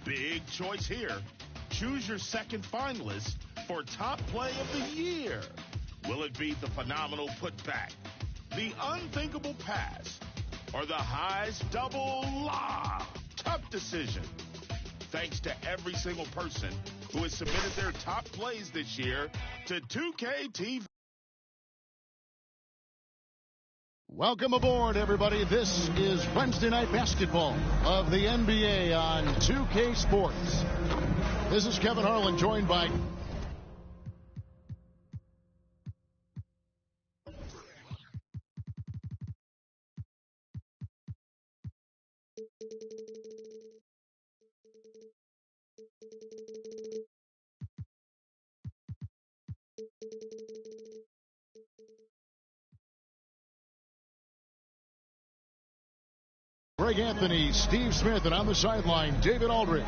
Big choice here. Choose your second finalist for Top Play of the Year. Will it be the phenomenal putback, the unthinkable pass, or the highs double la? Tough decision. Thanks to every single person who has submitted their top plays this year to 2K TV. Welcome aboard, everybody. This is Wednesday Night Basketball of the NBA on 2K Sports. This is Kevin Harlan, joined by Greg Anthony, Steve Smith, and on the sideline, David Aldridge.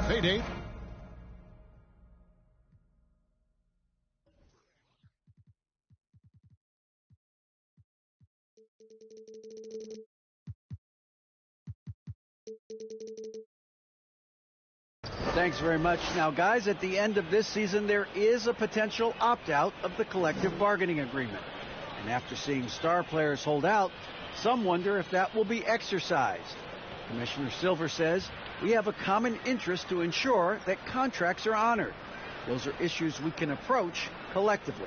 Hey, Dave. Thanks very much. Now, guys, at the end of this season, there is a potential opt-out of the collective bargaining agreement. And after seeing star players hold out, some wonder if that will be exercised. Commissioner Silver says we have a common interest to ensure that contracts are honored. Those are issues we can approach collectively.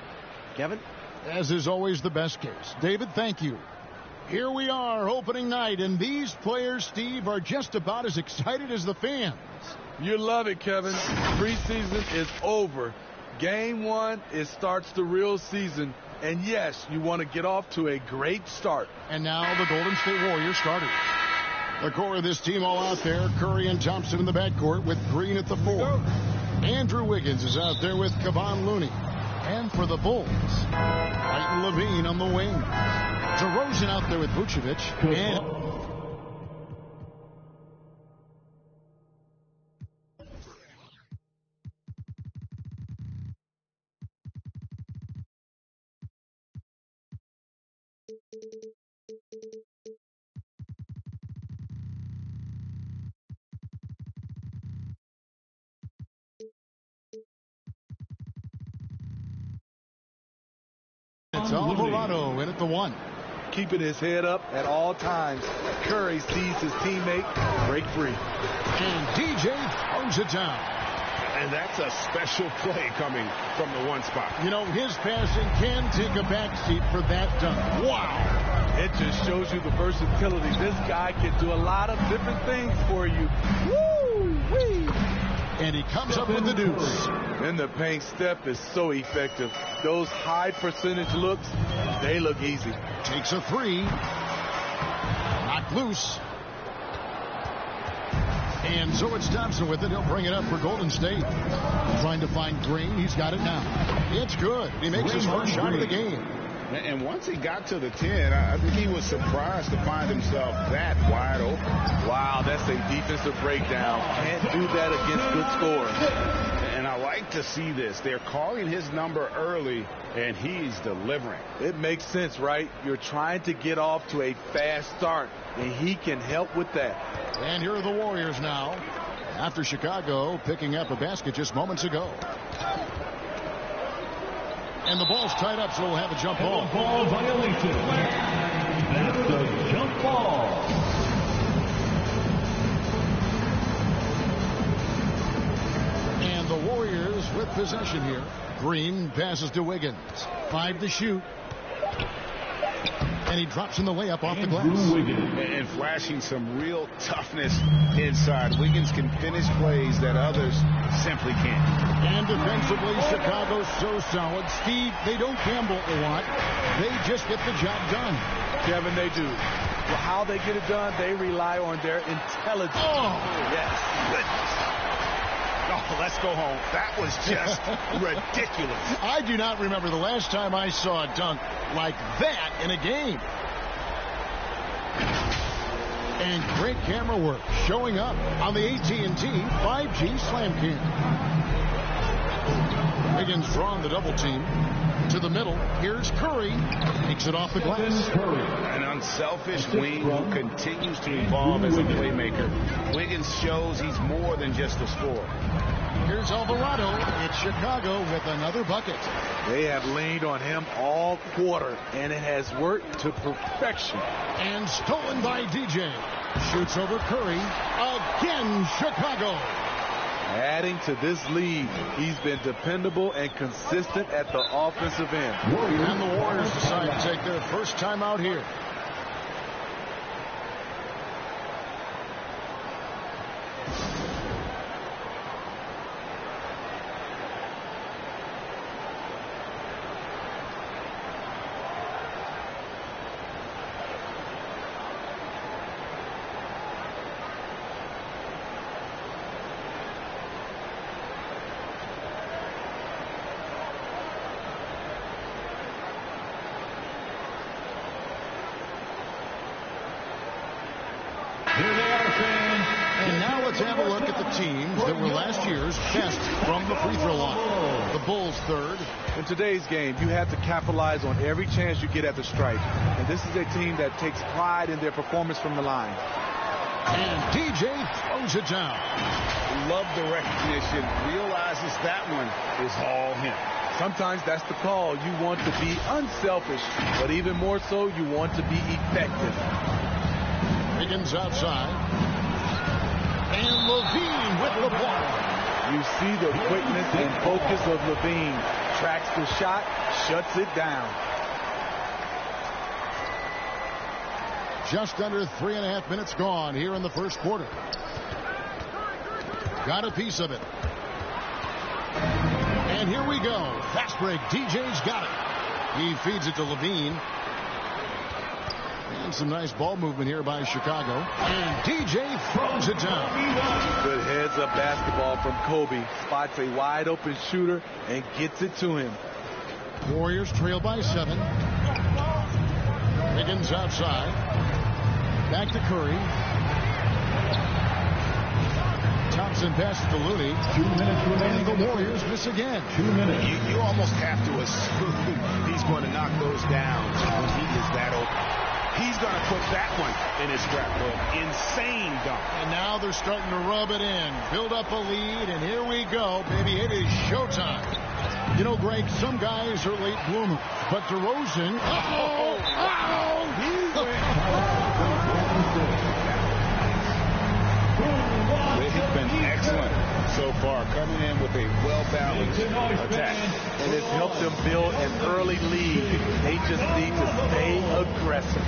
Kevin? As is always the best case. David, thank you. Here we are, opening night, and these players, Steve, are just about as excited as the fans. You love it, Kevin. Preseason is over. Game one, it starts the real season. And yes, you want to get off to a great start. And now the Golden State Warriors starters. The core of this team all out there. Curry and Thompson in the backcourt with Green at the 4. Andrew Wiggins is out there with Kevon Looney. And for the Bulls, Titan Levine on the wing. DeRozan out there with Vucevic. And it's Alvarado in at the 1. Keeping his head up at all times. Curry sees his teammate break free. And DJ throws it down. And that's a special play coming from the 1 spot. You know, his passing can take a backseat for that dunk. Wow. It just shows you the versatility. This guy can do a lot of different things for you. Woo-wee. And he comes up with the deuce. In the paint, Steph is so effective. Those high percentage looks, they look easy. Takes a 3. Knocked loose. And so it's Thompson with it. He'll bring it up for Golden State. Trying to find Green. He's got it now. It's good. He makes his first shot of the game. And once he got to the 10, I think he was surprised to find himself that wide open. Wow, that's a defensive breakdown. Can't do that against good scores. And I like to see this. They're calling his number early, and he's delivering. It makes sense, right? You're trying to get off to a fast start, and he can help with that. And here are the Warriors now, after Chicago picking up a basket just moments ago. And the ball's tied up, so we'll have a jump ball. Ball violation. That's a jump ball. And the Warriors with possession here. Green passes to Wiggins. 5 to shoot. And he drops in the layup off the glass. And flashing some real toughness inside. Wiggins can finish plays that others simply can't. And defensively, Chicago's so solid. Steve, they don't gamble a lot. They just get the job done. Kevin, they do. Well, how they get it done, they rely on their intelligence. Oh, yes. Goodness. Oh, let's go home. That was just ridiculous. I do not remember the last time I saw a dunk like that in a game. And great camera work showing up on the AT&T 5G Slam Cam. Wiggins drawing the double team. To the middle. Here's Curry. Takes it off the glass. An unselfish wing who continues to evolve as a playmaker. Wiggins shows he's more than just a scorer. Here's Alvarado. It's Chicago with another bucket. They have leaned on him all quarter, and it has worked to perfection. And stolen by DJ. Shoots over Curry. Again, Chicago. Adding to this lead, he's been dependable and consistent at the offensive end. And the Warriors decide to take their first time out here. And now let's have a look at the teams that were last year's best from the free throw line. The Bulls third. In today's game, you have to capitalize on every chance you get at the stripe. And this is a team that takes pride in their performance from the line. And DJ throws it down. Love the recognition. Realizes that one is all him. Sometimes that's the call. You want to be unselfish, but even more so, you want to be effective. Wiggins outside. And Levine with the ball. You see the quickness and focus of Levine. Tracks the shot, shuts it down. Just under 3.5 minutes gone here in the first quarter. Got a piece of it. And here we go. Fast break. DJ's got it. He feeds it to Levine. And some nice ball movement here by Chicago. And DJ throws it down. Good heads-up basketball from Kobe. Spots a wide-open shooter and gets it to him. Warriors trail by 7. Wiggins outside. Back to Curry. Thompson passes to Looney. 2 minutes remaining. And the Warriors miss again. 2 minutes. You almost have to assume he's going to knock those down when he is that open. He's going to put that one in his scrapbook. Insane dunk. And now they're starting to rub it in. Build up a lead, and here we go, baby. It is showtime. You know, Greg, some guys are late bloomers, but DeRozan, They've been excellent so far, coming in with a well-balanced attack. And it's helped them build an early lead. They just need to stay aggressive.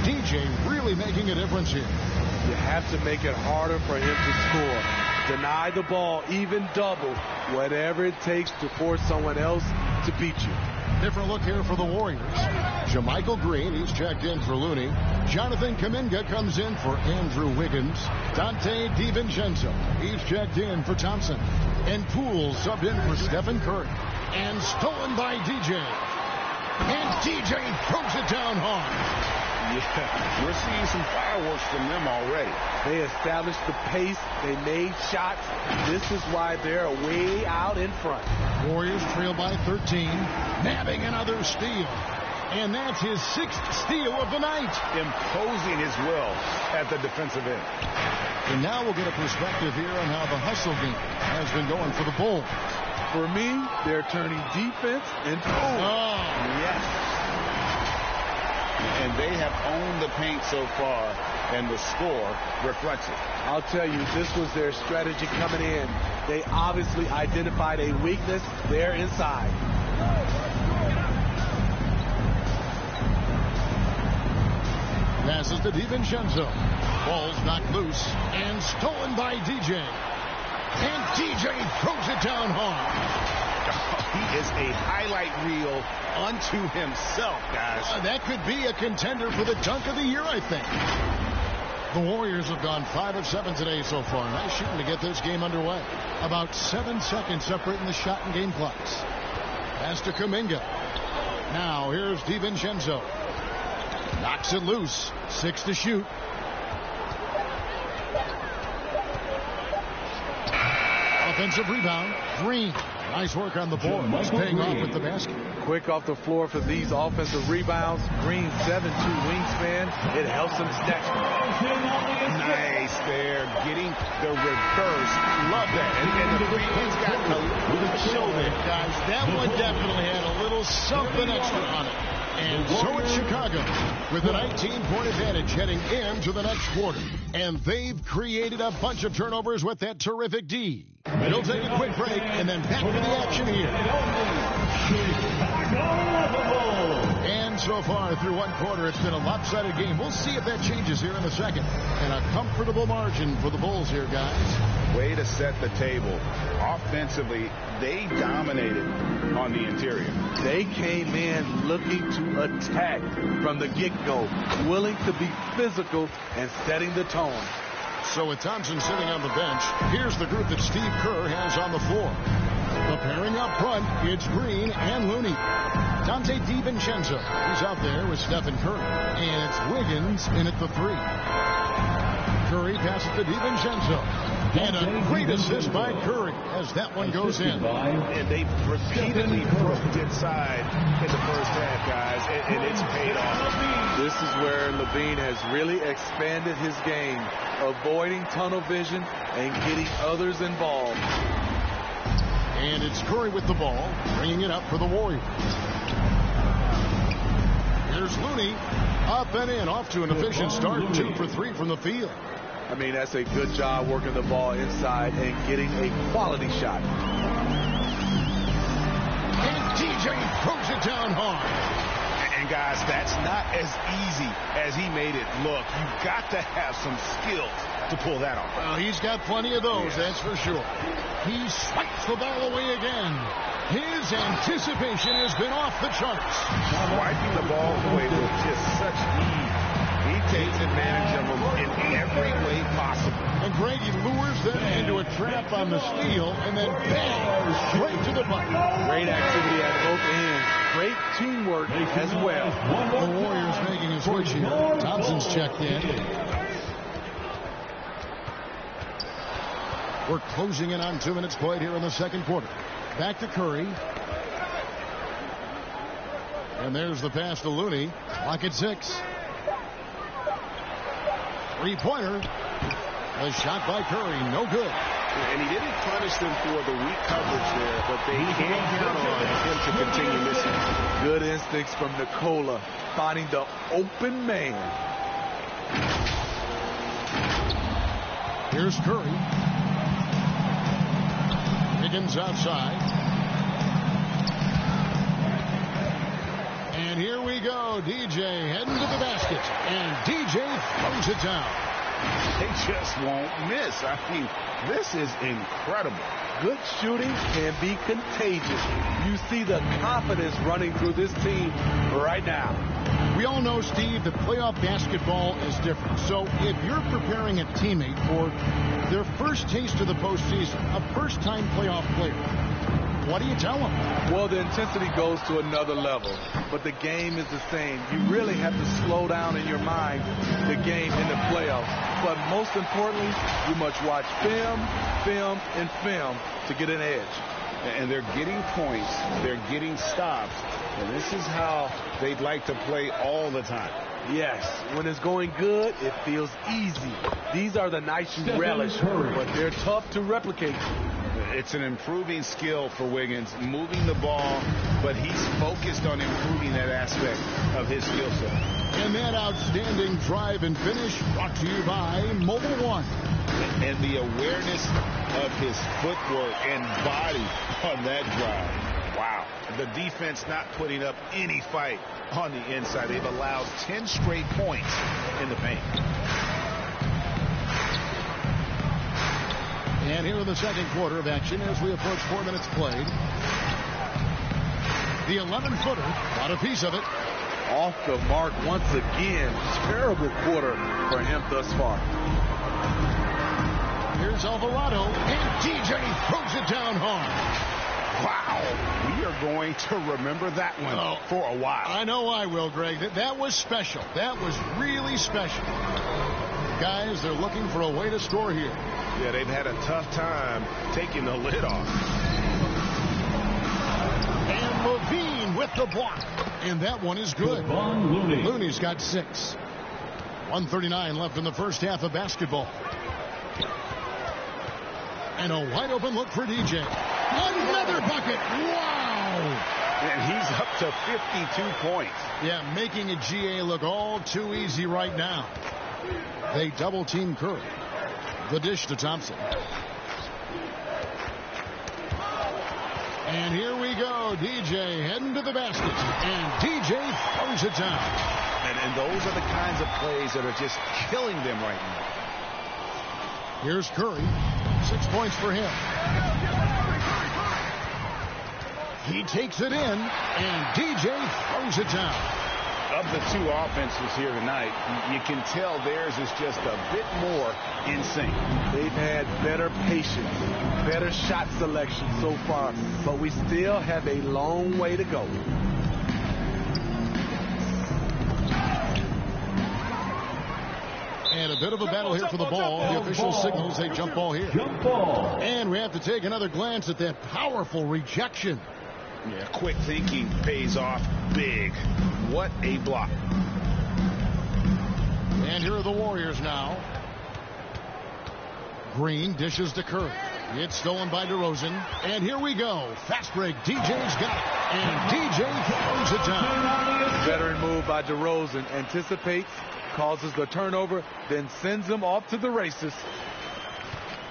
DJ really making a difference here. You have to make it harder for him to score. Deny the ball, even double, whatever it takes to force someone else to beat you. Different look here for the Warriors. Jermichael Green, he's checked in for Looney. Jonathan Kuminga comes in for Andrew Wiggins. Dante DiVincenzo, he's checked in for Thompson. And Poole subbed in for Stephen Curry. And stolen by DJ. And DJ throws it down hard. Yeah, we're seeing some fireworks from them already. They established the pace. They made shots. This is why they're way out in front. Warriors trail by 13. Nabbing another steal. And that's his 6th steal of the night. Imposing his will at the defensive end. And now we'll get a perspective here on how the hustle game has been going for the Bulls. For me, they're turning defense into Yes. And they have owned the paint so far, and the score reflects it. I'll tell you, this was their strategy coming in. They obviously identified a weakness there inside. Passes to DiVincenzo. Ball's knocked loose and stolen by DJ. And DJ throws it down hard. He is a highlight reel unto himself, guys. That could be a contender for the dunk of the year, I think. The Warriors have gone 5 of 7 today so far. Nice shooting to get this game underway. About 7 seconds separating the shot and game clocks. Pass to Kuminga. Now here's DiVincenzo. Knocks it loose. 6 to shoot. Offensive rebound. Green. Nice work on the board. He's paying off with the basket. Quick off the floor for these offensive rebounds. Green 7'2" wingspan. It helps him snatch. Nice there. Getting the reverse. Love that. And the he's got a show there. Guys, that one definitely had a little something extra on it. And so it's Chicago with a 19-point advantage heading into the next quarter. And they've created a bunch of turnovers with that terrific D. We'll take a quick break and then back to the action here. And so far through one quarter, it's been a lopsided game. We'll see if that changes here in the second. And a comfortable margin for the Bulls here, guys. Way to set the table. Offensively, they dominated on the interior. They came in looking to attack from the get-go, willing to be physical and setting the tone. So with Thompson sitting on the bench, here's the group that Steve Kerr has on the floor. The pairing up front, it's Green and Looney. Dante DiVincenzo, he's out there with Stephen Curry. And it's Wiggins in at the 3. Curry passes to DiVincenzo. And a great assist by Curry as that one goes in. And they repeatedly broke inside in the first half, guys, and it's paid off. This is where Levine has really expanded his game, avoiding tunnel vision and getting others involved. And it's Curry with the ball, bringing it up for the Warriors. Here's Looney, up and in, off to an efficient start, 2 for 3 from the field. I mean, that's a good job working the ball inside and getting a quality shot. And DJ throws it down hard. And guys, that's not as easy as he made it look. You've got to have some skills to pull that off. Well, he's got plenty of those, that's for sure. He swipes the ball away again. His anticipation has been off the charts. Swiping the ball away with just such ease. He takes advantage of them in every way possible. And Greg, he lures them into a trap on the steal, and then bang, straight to the bucket. Great activity at both ends. Great teamwork as well. The Warriors making a switch here. Thompson's checked in. We're closing in on 2 minutes played here in the second quarter. Back to Curry. And there's the pass to Looney. Clock at 6. Three-pointer. A shot by Curry. No good. And he didn't punish them for the weak coverage there, but they can't count on him to continue missing. Good instincts from Nikola, finding the open man. Here's Curry. Higgins outside. And here we go. DJ heading to the basket. And DJ throws it down. They just won't miss. I mean, this is incredible. Good shooting can be contagious. You see the confidence running through this team right now. We all know, Steve, that playoff basketball is different. So if you're preparing a teammate for their first taste of the postseason, a first-time playoff player, what do you tell them? Well, the intensity goes to another level, but the game is the same. You really have to slow down in your mind the game in the playoffs. But most importantly, you must watch film, and film to get an edge. And they're getting points. They're getting stops. And this is how they'd like to play all the time. Yes, when it's going good, it feels easy. These are the nights you relish, but they're tough to replicate. It's an improving skill for Wiggins, moving the ball, but he's focused on improving that aspect of his skill set. And that outstanding drive and finish brought to you by Mobile One. And the awareness of his footwork and body on that drive. Wow. The defense not putting up any fight on the inside. They've allowed 10 straight points in the paint. And here in the second quarter of action as we approach 4 minutes played. The 11-footer got a piece of it. Off the mark once again. Terrible quarter for him thus far. Here's Alvarado, and DJ throws it down hard. Wow. We are going to remember that one for a while. I know I will, Greg. That was special. That was really special. Guys, they're looking for a way to score here. Yeah, they've had a tough time taking the lid off. Levine with the block. And that one is good. Looney's got 6. 1:39 left in the first half of basketball. And a wide open look for DJ. Another bucket. Wow. And he's up to 52 points. Yeah, making a GA look all too easy right now. They double team Curry. The dish to Thompson. And here we go. DJ heading to the basket. And DJ throws it down. And those are the kinds of plays that are just killing them right now. Here's Curry. 6 points for him. He takes it in, and DJ throws it down. Of the two offenses here tonight, you can tell theirs is just a bit more in sync. They've had better patience, better shot selection so far, but we still have a long way to go. And a bit of a battle here for the ball. The official signals a jump ball here. Jump ball. And we have to take another glance at that powerful rejection. Yeah, quick thinking pays off big. What a block. And here are the Warriors now. Green dishes to Curry. It's stolen by DeRozan. And here we go. Fast break. DJ's got it. And DJ throws it down. Veteran move by DeRozan. Anticipates, causes the turnover, then sends him off to the races.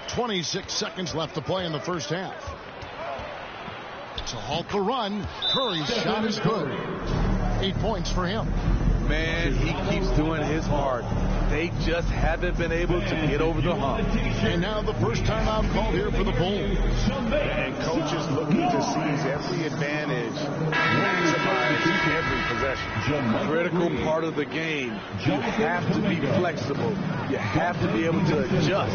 26 seconds left to play in the first half. To halt the run, Curry's shot is good. 8 points for him. Man, he keeps doing his part. They just haven't been able to get over the hump. And now the first timeout called here for the Bulls. And coaches looking to seize every advantage, maximize every possession. Critical part of the game. You have to be flexible. You have to be able to adjust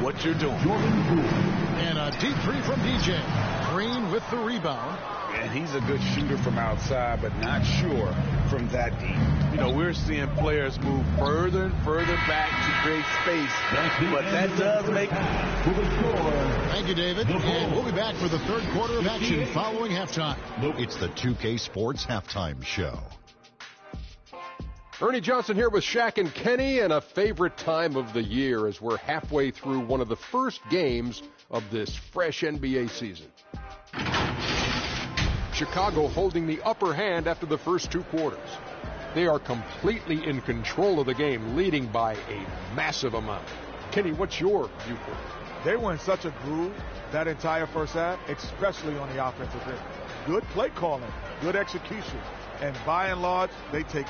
what you're doing. And a deep three from DJ. Green with the rebound. And he's a good shooter from outside, but not sure from that deep. You know, we're seeing players move further and further back to create space, but that does make... Thank you, David. And we'll be back for the third quarter of action following halftime. It's the 2K Sports Halftime Show. Ernie Johnson here with Shaq and Kenny, and a favorite time of the year as we're halfway through one of the first games of this fresh NBA season. Chicago holding the upper hand after the first 2 quarters. They are completely in control of the game, leading by a massive amount. Kenny, what's your viewpoint? They were in such a groove that entire first half, especially on the offensive end. Good play calling, good execution, and by and large, they take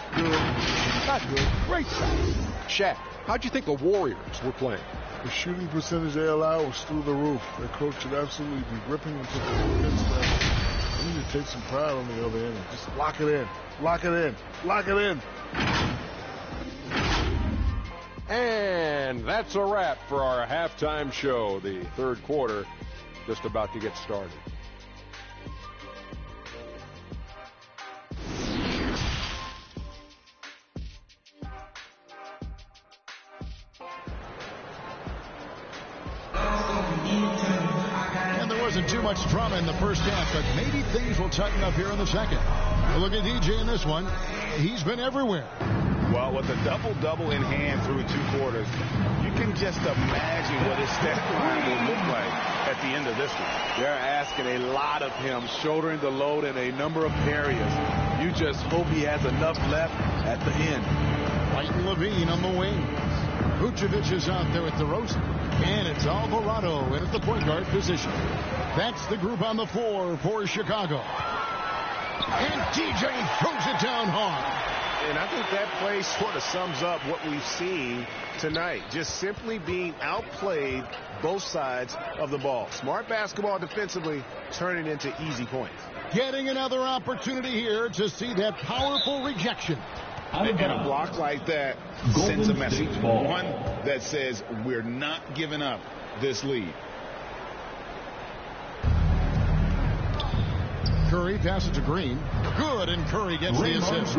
great shots. Shaq, how'd you think the Warriors were playing? The shooting percentage they allowed was through the roof. Their coach should absolutely be ripping and put the defense down. They need to take some pride on the other end and just lock it in, lock it in, lock it in. And that's a wrap for our halftime show. The third quarter just about to get started. And there wasn't too much drama in the first half, but maybe things will tighten up here in the second. Look at DJ in this one. He's been everywhere. Well, with a double-double in hand through 2 quarters, you can just imagine what his stat line will look like at the end of this one. They're asking a lot of him, shouldering the load in a number of areas. You just hope he has enough left at the end. White and Levine on the wing. Vucevic is out there at DeRozan. And it's Alvarado in at the point guard position. That's the group on the floor for Chicago. And DJ throws it down hard. And I think that play sort of sums up what we've seen tonight. Just simply being outplayed both sides of the ball. Smart basketball defensively, turning into easy points. Getting another opportunity here to see that powerful rejection. And a block like that sends a message. One that says we're not giving up this lead. Curry passes to Green. Good, and Curry gets the assist.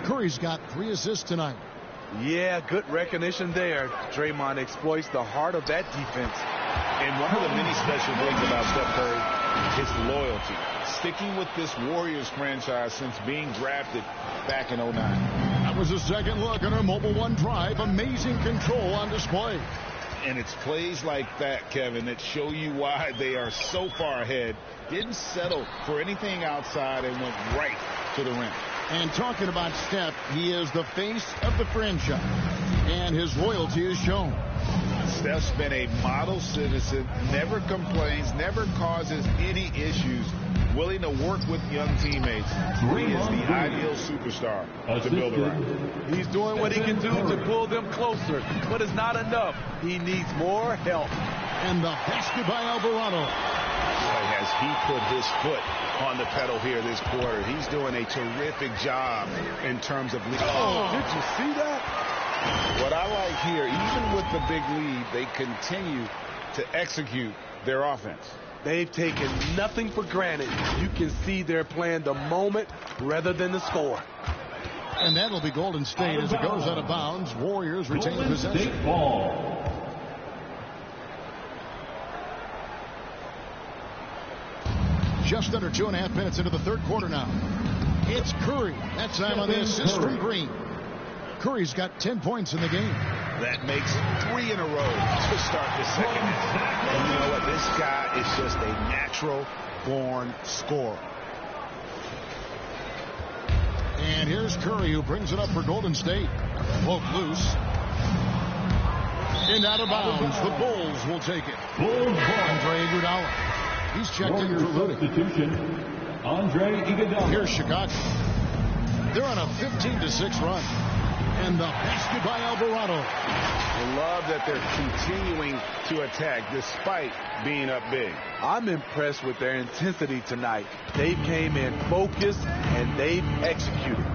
Curry's got 3 assists tonight. Yeah, good recognition there. Draymond exploits the heart of that defense. And one of the many special things about Steph Curry his loyalty, sticking with this Warriors franchise since being drafted back in 09. That was a second look at our Mobile One drive. Amazing control on display. And it's plays like that, Kevin, that show you why they are so far ahead. Didn't settle for anything outside and went right to the rim. And talking about Steph, he is the face of the franchise, and his loyalty is shown. Steph's been a model citizen, never complains, never causes any issues, willing to work with young teammates. He is the ideal superstar to build around. He's doing what he can do to pull them closer, but it's not enough. He needs more help. And the basket by Alvarado. Boy, has he put his foot on the pedal here this quarter. He's doing a terrific job in terms of lead. Oh, did you see that? What I like here, even with the big lead, they continue to execute their offense. They've taken nothing for granted. You can see they're playing the moment rather than the score. And that'll be Golden State as it goes out of bounds. Warriors retain possession. Just under 2.5 minutes into the third quarter now. It's Curry. That time on the assist from Green. Curry's got 10 points in the game. That makes 3 in a row to start the second half. And you know what? This guy is just a natural-born scorer. And here's Curry, who brings it up for Golden State. Broke loose. And out of bounds. The Bulls will take it. Andre Iguodala. He's checked in for Looney. Andre Iguodala. Here's Chicago. They're on a 15-6 run. And the basket by Alvarado. I love that they're continuing to attack despite being up big. I'm impressed with their intensity tonight. They came in focused and they've executed.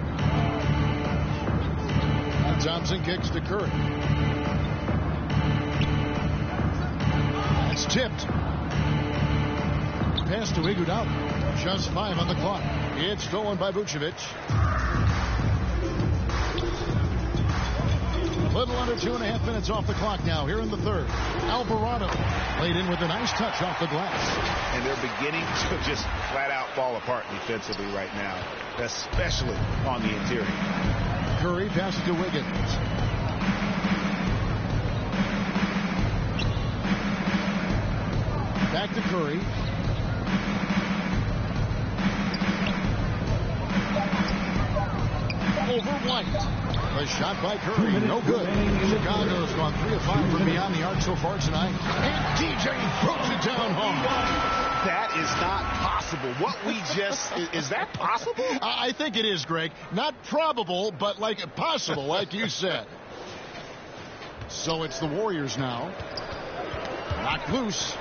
Thompson kicks to Curry. It's tipped. Pass to Iguodala. Just 5 on the clock. It's stolen by Vucevic. A little under 2.5 minutes off the clock now here in the third. Alvarado laid in with a nice touch off the glass. And they're beginning to just flat out fall apart defensively right now, especially on the interior. Curry passes to Wiggins. Back to Curry. Over White. A shot by Curry, no good. Chicago's gone 3 of 5 from beyond the arc so far tonight. And DJ throws it down home. That is not possible. What we just, is that possible? I think it is, Greg. Not probable, but like possible, like you said. So it's the Warriors now. Knocked loose.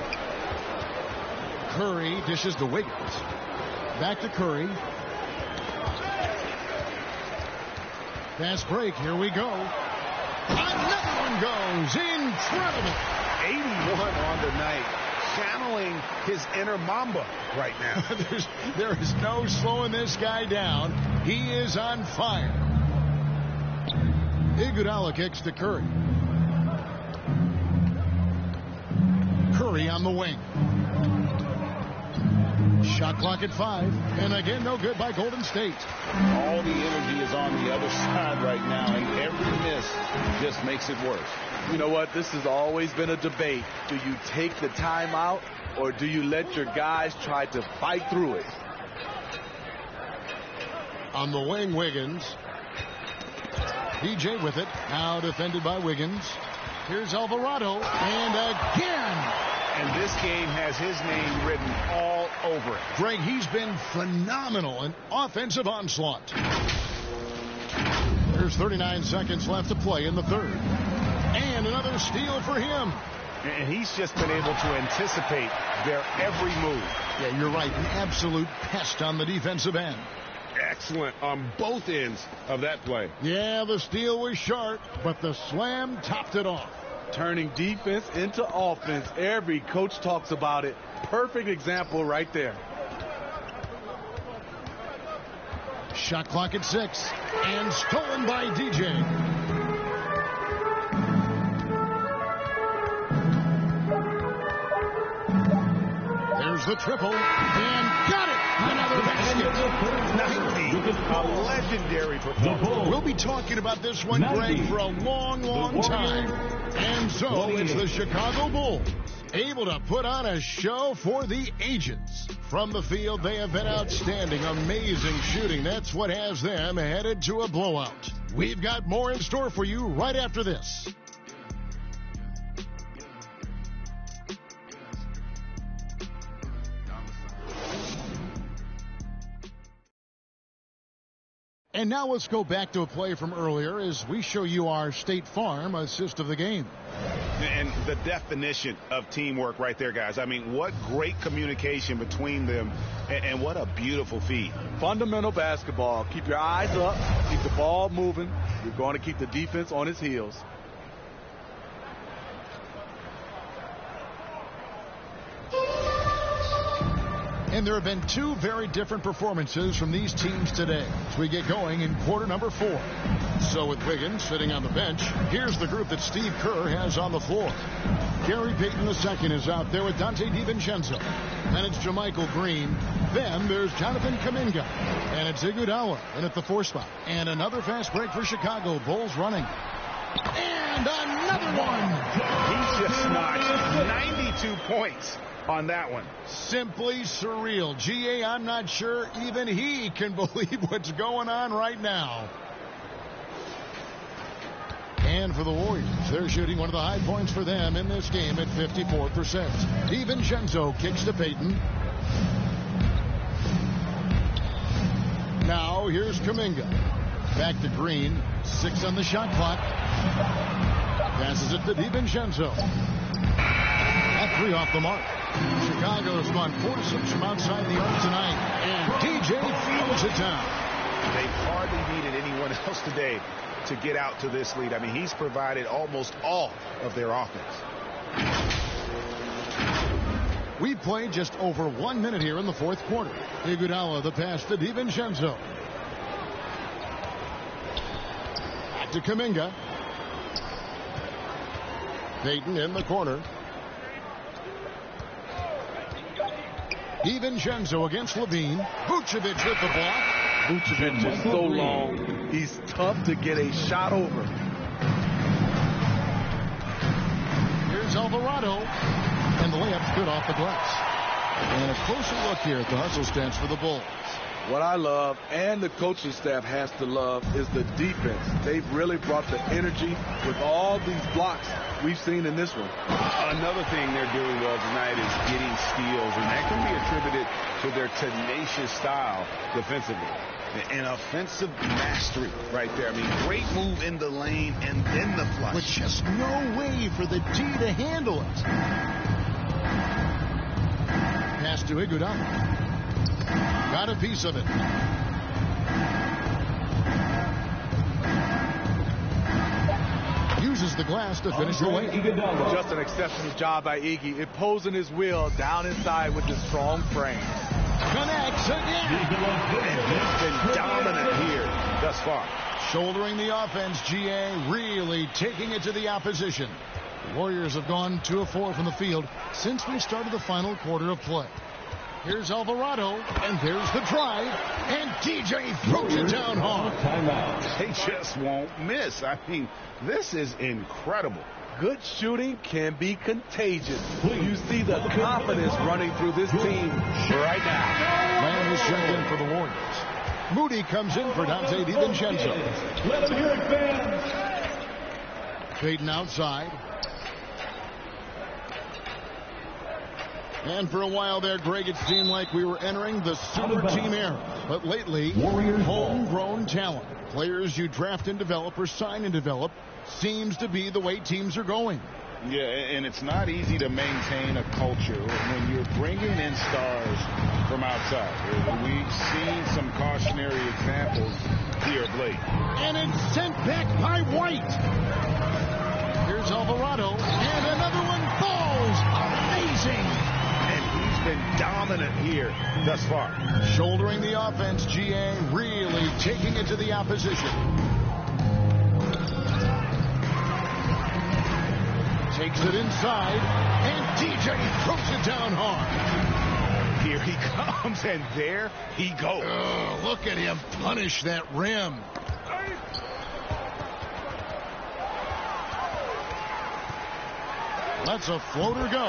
Curry dishes to Wiggins. Back to Curry. Fast break. Here we go. Another one goes. Incredible. 81 on the night. Channeling his inner Mamba right now. There is no slowing this guy down. He is on fire. Iguodala kicks to Curry. Curry on the wing. Shot clock at 5. And again, no good by Golden State. All the energy is on the other side right now, and every miss just makes it worse. You know what? This has always been a debate. Do you take the timeout, or do you let your guys try to fight through it? On the wing, Wiggins. DJ with it. Now defended by Wiggins. Here's Alvarado. And again. And this game has his name written all over it. Greg, he's been phenomenal in offensive onslaught. There's 39 seconds left to play in the third. And another steal for him. And he's just been able to anticipate their every move. Yeah, you're right. An absolute pest on the defensive end. Excellent on both ends of that play. Yeah, the steal was sharp, but the slam topped it off. Turning defense into offense. Every coach talks about it. Perfect example right there. Shot clock at 6. And stolen by DJ. There's the triple, and got it! Another basket. 90, a legendary performance. We'll be talking about this one, Greg, for a long, long time. And so it's the Chicago Bulls, able to put on a show for the ages. From the field, they have been outstanding, amazing shooting. That's what has them headed to a blowout. We've got more in store for you right after this. And now let's go back to a play from earlier as we show you our State Farm assist of the game. And the definition of teamwork right there, guys. I mean, what great communication between them, and what a beautiful feed. Fundamental basketball. Keep your eyes up. Keep the ball moving. You're going to keep the defense on its heels. And there have been two very different performances from these teams today as we get going in quarter number 4. So with Wiggins sitting on the bench, here's the group that Steve Kerr has on the floor. Gary Payton II is out there with Dante DiVincenzo. And it's JaMychal Green. Then there's Jonathan Kuminga. And it's Iguodala in at the 4 spot. And another fast break for Chicago. Bulls running. And another one. He just notched 92 points on that one. Simply surreal. GA, I'm not sure even he can believe what's going on right now. And for the Warriors, they're shooting one of the high points for them in this game at 54%. DiVincenzo kicks to Payton. Now here's Kuminga. Back to Green. 6 on the shot clock. Passes it to DiVincenzo. That 3 off the mark. Chicago's gone 4-6 from outside the arc tonight. And DJ fields it down. They've hardly needed anyone else today to get out to this lead. I mean, he's provided almost all of their offense. We played just over 1 minute here in the 4th quarter. Iguodala the pass to DiVincenzo. Back to Kuminga. Payton in the corner. DiVincenzo against Levine. Vucevic with the block. Vucevic is so long. He's tough to get a shot over. Here's Alvarado. And the layup's good off the glass. And a closer look here at the hustle stance for the Bulls. What I love, and the coaching staff has to love, is the defense. They've really brought the energy with all these blocks we've seen in this one. Another thing they're doing well tonight is getting steals, and that can be attributed to their tenacious style defensively. An offensive mastery right there. I mean, great move in the lane and then the flush. With just no way for the D to handle it. Pass to Iguodala. Got a piece of it. Uses the glass to finish away. Just an exceptional job by Iggy, imposing his will down inside with his strong frame. Connects again. And he's been dominant here thus far. Shouldering the offense, GA really taking it to the opposition. The Warriors have gone 2 of 4 from the field since we started the final quarter of play. Here's Alvarado, and there's the drive, and DJ throws it down hard. They just won't miss. I mean, this is incredible. Good shooting can be contagious. You see the confidence running through this team right now. Man is checked in for the Warriors. Moody comes in for Dante DiVincenzo. Let them hear it, fans. Payton outside. And for a while there, Greg, it seemed like we were entering the super team era. But lately, homegrown talent, players you draft and develop or sign and develop, seems to be the way teams are going. Yeah, and it's not easy to maintain a culture when you're bringing in stars from outside. We've seen some cautionary examples here of late. And it's sent back by White. Here's Alvarado, and another one falls. Amazing. Been dominant here thus far. Shouldering the offense, GA really taking it to the opposition. Takes it inside, and DJ throws it down hard. Here he comes, and there he goes. Oh, look at him punish that rim. Let's a floater go.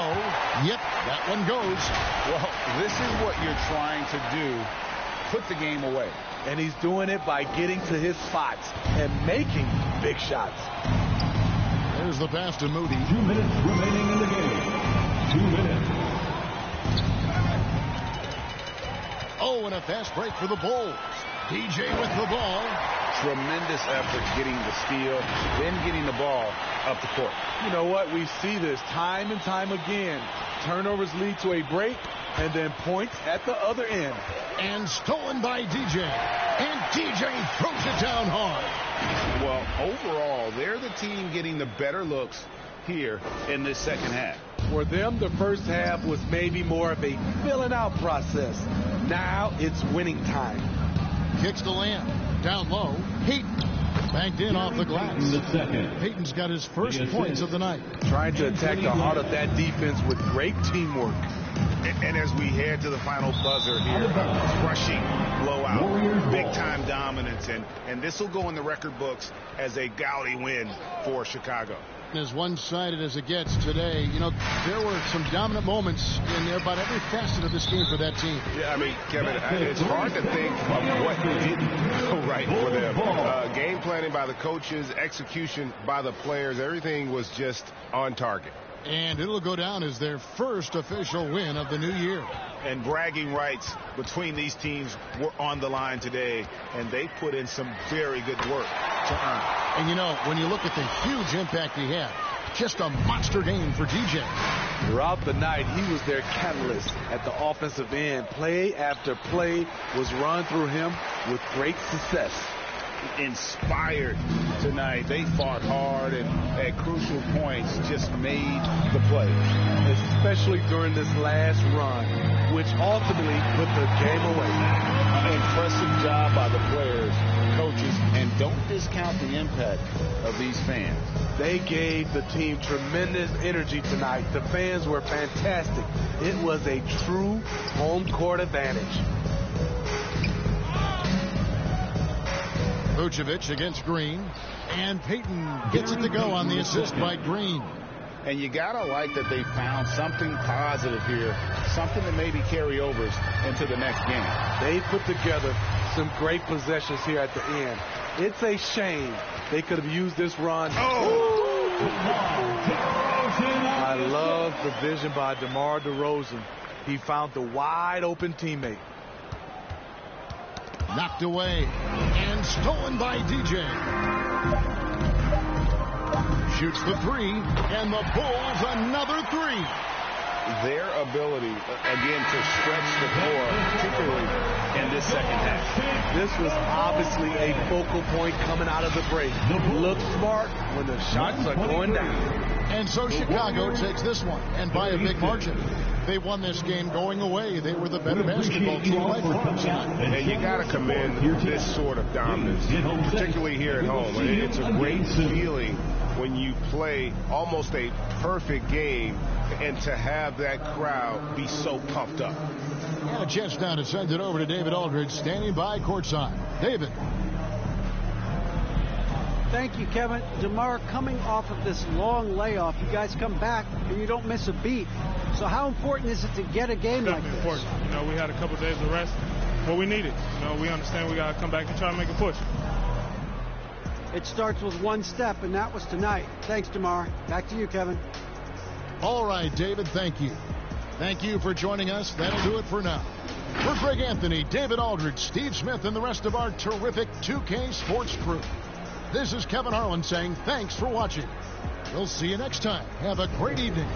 Yep, that one goes. Well, this is what you're trying to do. Put the game away. And he's doing it by getting to his spots and making big shots. There's the pass to Moody. 2 minutes remaining in the game. 2 minutes. Oh, and a fast break for the Bulls. DJ with the ball. Tremendous effort getting the steal, then getting the ball up the court. You know what? We see this time and time again. Turnovers lead to a break, and then points at the other end. And stolen by DJ. And DJ throws it down hard. Well, overall, they're the team getting the better looks here in this second half. For them, the first half was maybe more of a filling out process. Now it's winning time. Kicks the Lamb. Down low. Peyton. Banked in off the glass. Peyton's got his first points of the night. Trying to attack the heart of that defense with great teamwork. And as we head to the final buzzer here, crushing blowout, big-time dominance, and this will go in the record books as a gaudy win for Chicago. As one-sided as it gets today, you know, there were some dominant moments in about every facet of this game for that team. Yeah, I mean, Kevin, it's hard to think of what didn't go right for them. Game planning by the coaches, execution by the players, everything was just on target. And it'll go down as their first official win of the new year. And bragging rights between these teams were on the line today, and they put in some very good work to earn it. And, you know, when you look at the huge impact he had, just a monster game for DJ. Throughout the night, he was their catalyst at the offensive end. Play after play was run through him with great success. Inspired tonight. They fought hard and at crucial points just made the play. Especially during this last run, which ultimately put the game away. Impressive job by the players, coaches, and don't discount the impact of these fans. They gave the team tremendous energy tonight. The fans were fantastic. It was a true home court advantage. Vucevic against Green, and Peyton gets it to go on the assist by Green. And you gotta like that they found something positive here, something that maybe carry overs into the next game. They put together some great possessions here at the end. It's a shame they could have used this run. I love the vision by DeMar DeRozan. He found the wide open teammate. Knocked away and stolen by DJ. Shoots the three, and the Bulls another three. Their ability, again, to stretch the floor, particularly in this second half. This was obviously a focal point coming out of the break. Look smart when the shots are going down. And so Chicago takes this one, and by a big margin. They won this game going away. They were the better basketball team by far. And you got to commend this sort of dominance, particularly here at home. It's a great feeling when you play almost a perfect game and to have that crowd be so pumped up. And a chance now to send it over to David Aldridge, standing by courtside. David. Thank you, Kevin. DeMar, coming off of this long layoff, you guys come back and you don't miss a beat. So how important is it to get a game like this? Important. You know, we had a couple days of rest. What we needed. You know, we understand we got to come back and try to make a push. It starts with one step, and that was tonight. Thanks, DeMar. Back to you, Kevin. All right, David, thank you. Thank you for joining us. That'll do it for now. For Greg Anthony, David Aldridge, Steve Smith, and the rest of our terrific 2K Sports crew, this is Kevin Harlan saying thanks for watching. We'll see you next time. Have a great evening.